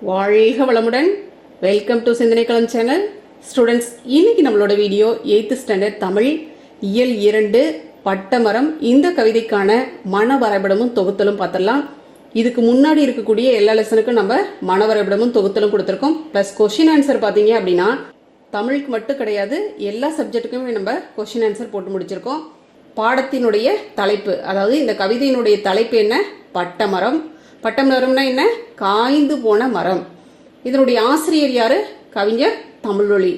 வாழ்க வளமுடன். Welcome to Sinthanaikkalam channel. Students, இன்னைக்கு நம்மளோட வீடியோ 8th ஸ்டாண்டர்ட் தமிழ் இயல் 2 பட்டமரம் இந்த கவிதைக்கான மன வரைபடமும் தொகுத்தலும் பார்த்துடலாம். இதுக்கு முன்னாடி இருக்கக்கூடிய எல்லா லெசனுக்கும் நம்ம மன வரைபடமும் தொகுத்தலும் கொடுத்துருக்கோம். ப்ளஸ் கொஸ்டின் ஆன்சர் பார்த்தீங்க அப்படின்னா தமிழுக்கு மட்டும் கிடையாது, எல்லா சப்ஜெக்ட்டுக்குமே நம்ம கொஸ்டின் ஆன்சர் போட்டு முடிச்சிருக்கோம். பாடத்தினுடைய தலைப்பு, அதாவது இந்த கவிதையினுடைய தலைப்பு என்ன? பட்டமரம். பட்டமரம்னா என்ன? காய்ந்து போன மரம். இதனுடைய ஆசிரியர் யாரு? கவிஞர் தமிழ்வழி.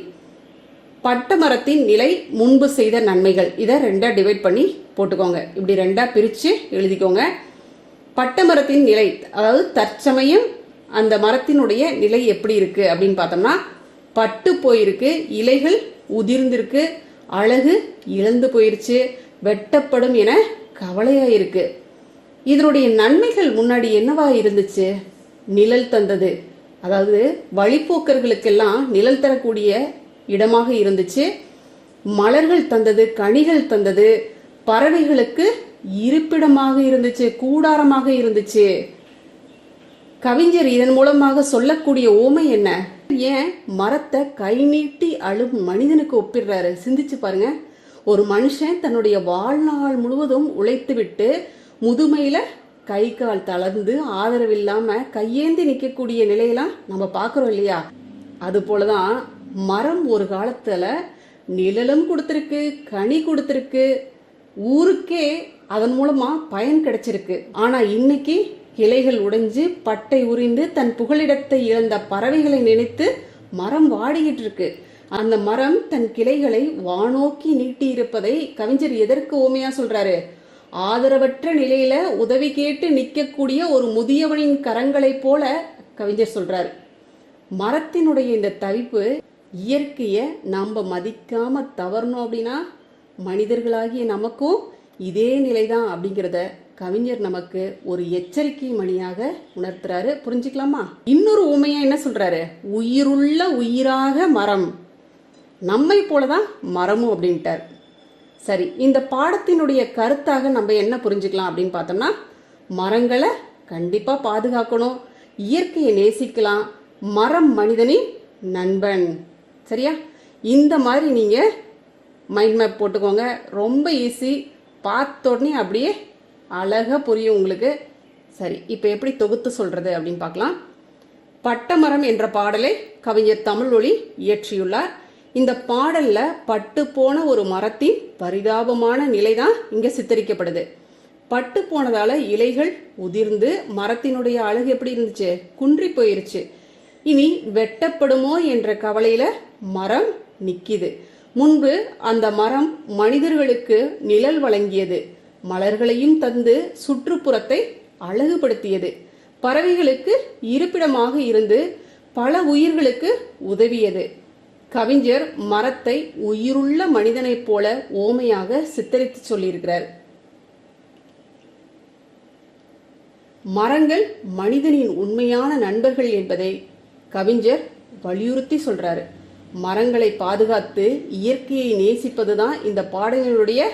பட்டமரத்தின் நிலை, முன்பு செய்த நன்மைகள். இதை ரெண்டா டிவைட் பண்ணி போட்டுக்கோங்க. இப்படி ரெண்டா பிரிச்சு எழுதிக்கோங்க. பட்டமரத்தின் நிலை, அதாவது தற்சமயம் அந்த மரத்தினுடைய நிலை எப்படி இருக்கு அப்படின்னு பார்த்தோம்னா, பட்டு போயிருக்கு, இலைகள் உதிர்ந்திருக்கு, அழகு இழந்து போயிருச்சு, வெட்டப்படும் என கவலையா இருக்கு. இதனுடைய நன்மைகள் முன்னாடி என்னவா இருந்துச்சு? நிழல் தந்தது, அதாவது வழிப்போக்கர்களுக்கெல்லாம் நிழல் தரக்கூடிய இடமாக இருந்துச்சு. மலர்கள் தந்தது, கனிகள் தந்தது, பறவைகளுக்கு இருப்பிடமாக இருந்துச்சு, கூடாரமாக இருந்துச்சு. கவிஞர் இதன் மூலமாக சொல்லக்கூடிய ஓமை என்ன? ஏன் மரத்தை கை நீட்டி அழும் மனிதனுக்கு ஒப்பிடுறாரு? சிந்திச்சு பாருங்க. ஒரு மனுஷன் தன்னுடைய வாழ்நாள் முழுவதும் உழைத்து விட்டு முதுமையில கை கால் தளர்ந்து ஆதரவு இல்லாம கையேந்தி நிற்கக்கூடிய நிலையெல்லாம் நம்ம பார்க்கிறோம் இல்லையா? அது போலதான் மரம் ஒரு காலத்துல நிழலும் கொடுத்திருக்கு, கனி கொடுத்திருக்கு, ஊருக்கே அதன் மூலமா பயன் கிடைச்சிருக்கு. ஆனா இன்னைக்கு கிளைகள் உடைஞ்சு பட்டை உரிந்து தன் புகலிடத்தை இழந்த பறவைகளை நினைத்து மரம் வாடிக்கிட்டு இருக்கு. அந்த மரம் தன் கிளைகளை வானோக்கி நீட்டி இருப்பதை கவிஞர் எதற்கு ஓமையா சொல்றாரு? ஆதரவற்ற நிலையில உதவி கேட்டு நிற்கக்கூடிய ஒரு முதியவனின் கரங்களை போல கவிஞர் சொல்றாரு. மரத்தினுடைய இந்த தவிப்பு, இயற்கைய நம்ம மதிக்காம தவறணும் அப்படின்னா மனிதர்களாகிய நமக்கும் இதே நிலைதான் அப்படிங்கிறத கவிஞர் நமக்கு ஒரு எச்சரிக்கை மணியாக உணர்த்துறாரு. புரிஞ்சுக்கலாமா? இன்னொரு உண்மையா என்ன சொல்றாரு? உயிருள்ள உயிராக மரம், நம்மை போலதான் மரமும் அப்படின்ட்டார். சரி, இந்த பாடத்தினுடைய கருத்தாக நம்ம என்ன புரிஞ்சுக்கலாம் அப்படின்னு பார்த்தோம்னா, மரங்களை கண்டிப்பா பாதுகாக்கணும், இயற்கையை நேசிக்கலாம், மரம் மனிதனின் நண்பன். சரியா? இந்த மாதிரி நீங்க மைண்ட் மேப் போட்டுக்கோங்க. ரொம்ப ஈஸி, பார்த்த உடனே அப்படியே அழகா புரியும் உங்களுக்கு. சரி, இப்போ எப்படி தொகுத்து சொல்றது அப்படின்னு பார்க்கலாம். பட்டமரம் என்ற பாடலை கவிஞர் தமிழ்வழி இயற்றியுள்ளார். இந்த பாடல்ல பட்டு போன ஒரு மரத்தின் பரிதாபமான நிலைதான் இங்க சித்தரிக்கப்படுது. பட்டு போனதால இலைகள் உதிர்ந்து மரத்தினுடைய அழகு எப்படி இருந்துச்சு? குன்றி போயிருச்சு. இனி வெட்டப்படுமோ என்ற கவலையில மரம் நிக்கிது. முன்பு அந்த மரம் மனிதர்களுக்கு நிழல் வழங்கியது, மலர்களையும் தந்து சுற்றுப்புறத்தை அழகுபடுத்தியது, பறவைகளுக்கு இருப்பிடமாக இருந்து பல உயிர்களுக்கு உதவியது. கவிஞர் மரத்தை உயிருள்ள மனிதனைப் போல ஓமையாக சித்தரித்து சொல்லியிருக்கிறார். மரங்கள் மனிதனின் உண்மையான நண்பர்கள் என்பதை கவிஞர் வலியுறுத்தி சொல்றாரு. மரங்களை பாதுகாத்து இயற்கையை நேசிப்பதுதான் இந்த பாடலினுடைய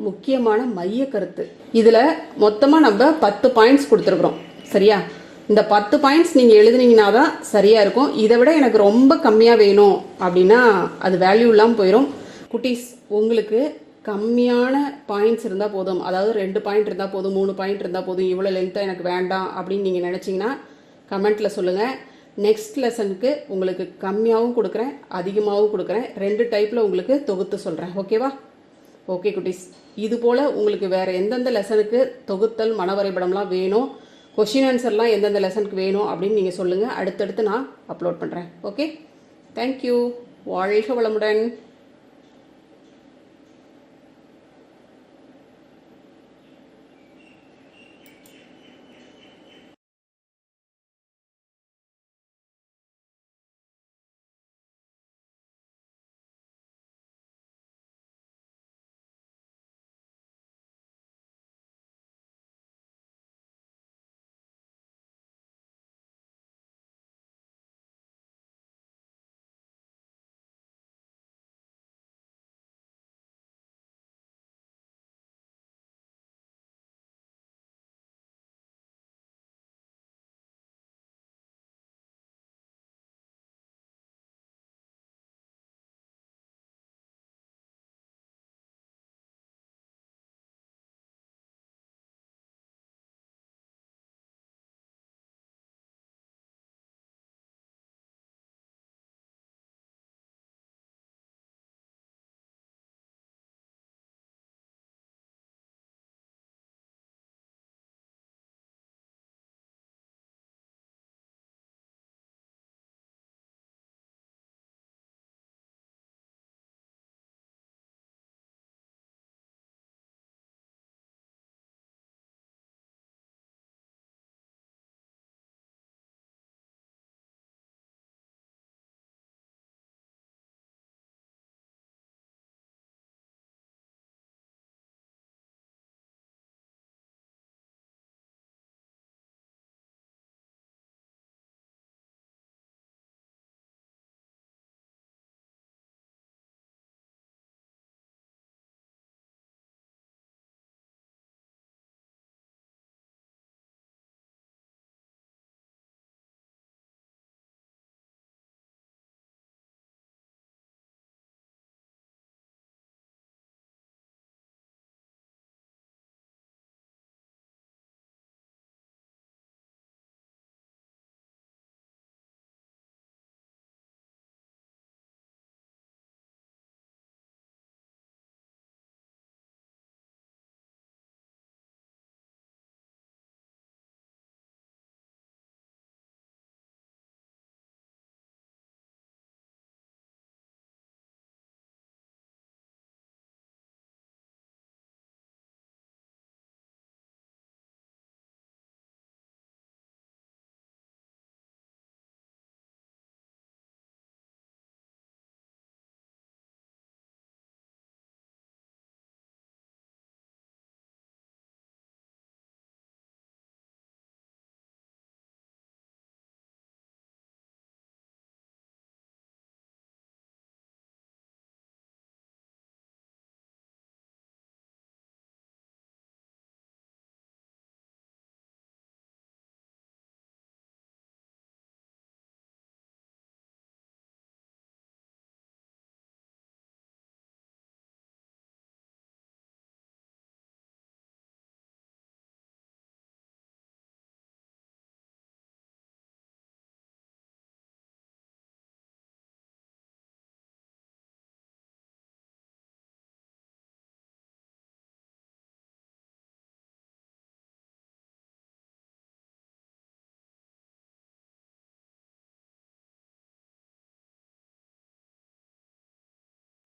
முக்கியமான மைய கருத்து. இதுல மொத்தமா நம்ம 10 பாயிண்ட்ஸ் கொடுத்துருக்குறோம். சரியா? இந்த 10 பாயிண்ட்ஸ் நீங்க எழுதுனீங்கன்னா தான் சரியா இருக்கும். இதை விட எனக்கு ரொம்ப கம்மியா வேணும் அப்படின்னா அது வேல்யூ இல்லாமல் போயிடும். குட்டீஸ், உங்களுக்கு கம்மியான பாயிண்ட்ஸ் இருந்தா போதும், அதாவது 2 பாயிண்ட் இருந்தா போதும், 3 பாயிண்ட் இருந்தா போதும், இவ்வளவு லென்த்தா எனக்கு வேண்டாம் அப்படின்னு நீங்க நினைச்சீங்கன்னா கமெண்ட்ல சொல்லுங்க. நெக்ஸ்ட் லெசனுக்கு உங்களுக்கு கம்மியாகவும் கொடுக்குறேன், அதிகமாகவும் கொடுக்குறேன். 2 டைப்ல உங்களுக்கு தொகுத்து சொல்றேன். ஓகேவா? ஓகே குட்டீஸ், இது போல உங்களுக்கு வேற எந்தெந்த லெசனுக்கு தொகுத்தல் மன வரைபடம்லாம் வேணும், கொஸ்டின் ஆன்சர்லாம் எந்தெந்த லெசனுக்கு வேணும் அப்படின்னு நீங்கள் சொல்லுங்கள். அடுத்தடுத்து நான் அப்லோட் பண்ணுறேன். Okay, thank you. வாழ்க வளமுடன்.